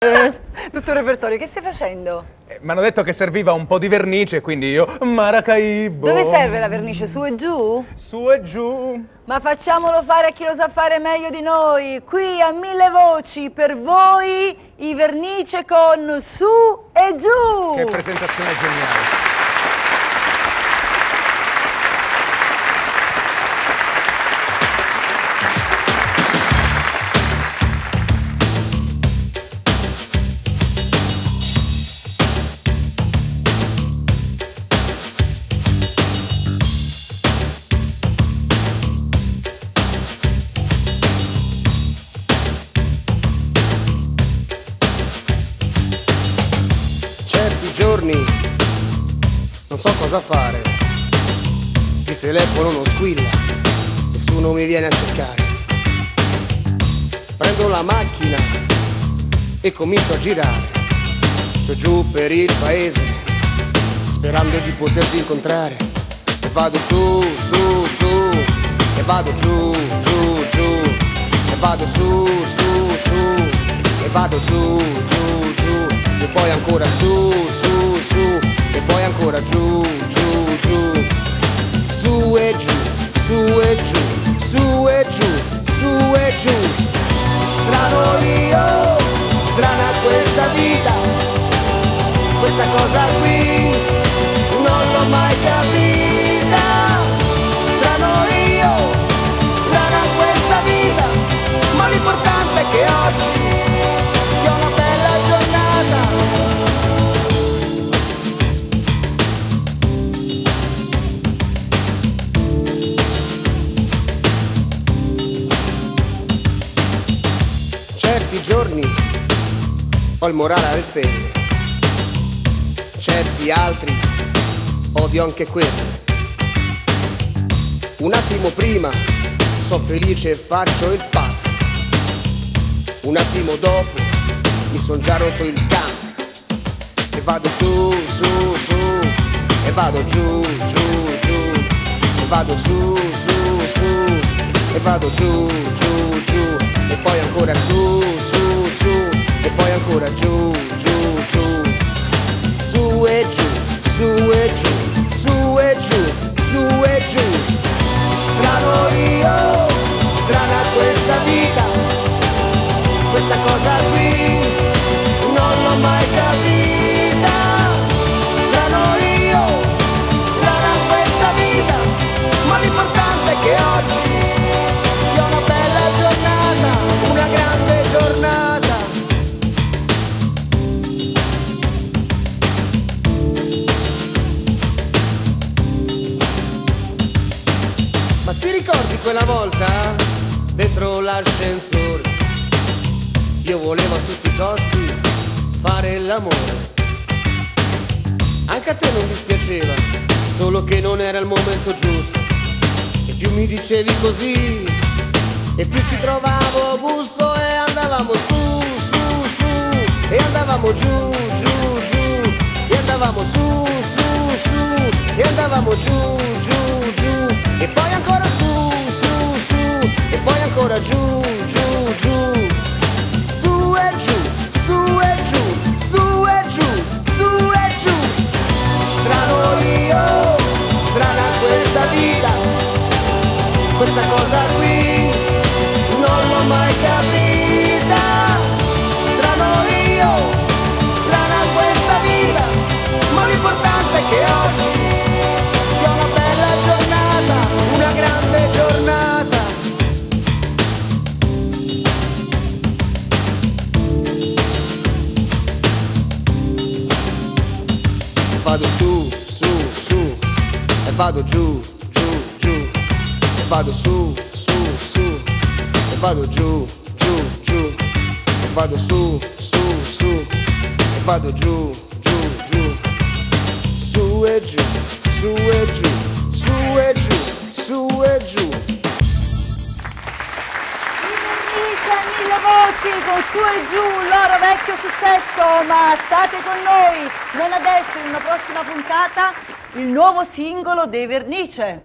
Tutto il repertorio, che stai facendo? Mi hanno detto che serviva un po' di vernice, quindi io Maracaibo. Dove serve la vernice? Su e giù? Su e giù. Ma facciamolo fare a chi lo sa fare meglio di noi. Qui a 1000 voci per voi i vernice con Su e giù. Che presentazione geniale. Giorni non so cosa fare, il telefono non squilla, nessuno mi viene a cercare. Prendo la macchina e comincio a girare su e giù per il paese, sperando di poterti incontrare. E vado su, su, su, e vado giù, giù, giù, e vado su, su, su, e vado giù, giù, giù, e poi ancora su, su, su, e poi ancora giù, giù, giù, su e giù, su e giù, su e giù, su e giù. Strano io, strana questa vita, questa cosa qui non l'ho mai capita. Strano io, strana questa vita, ma l'importante è che oggi sia una bella giornata. Certi giorni ho il morale alle stelle, certi altri odio anche quelli. Un attimo prima so felice e faccio il passo, un attimo dopo mi son già rotto il cambio. E vado su, su, su, e vado giù, giù, giù, e vado su, su, su, e vado giù, giù, giù, e poi ancora su, su, su, e poi ancora giù, giù, giù, su e giù, su e giù, su e giù, su e giù. Strano io, strana questa vita, questa cosa qui non l'ho mai capita. Strano io, strana questa vita, ma l'importante è che oggi sia una bella giornata, una grande giornata. Ma ti ricordi quella volta dentro l'ascensore? Io volevo a tutti i costi fare l'amore. Anche a te non dispiaceva, solo che non era il momento giusto. E più mi dicevi così, e più ci trovavo gusto. E andavamo su, su, su, e andavamo giù, giù, giù, e andavamo su, su, su, e andavamo giù, giù, giù, e poi ancora su, su, su, e poi ancora giù, giù, giù, su e giù, su e giù, su e giù, su e giù. Strano io, strana questa vita, questa cosa qui non l'ho mai capita. Strano io, strana questa vita, ma l'importante è che oggi sia una bella giornata, una grande giornata. Vado su, su, su, e vado giù, giù, giù, e vado su, su, su, e vado giù, giù, giù, e vado su, su, su, e vado giù, giù, giù, su e giù, su e giù, su e giù, su e giù. Vernice a 1000 voci con Su e giù, loro vecchio successo, ma state con noi, non adesso, in una prossima puntata, il nuovo singolo dei Vernice.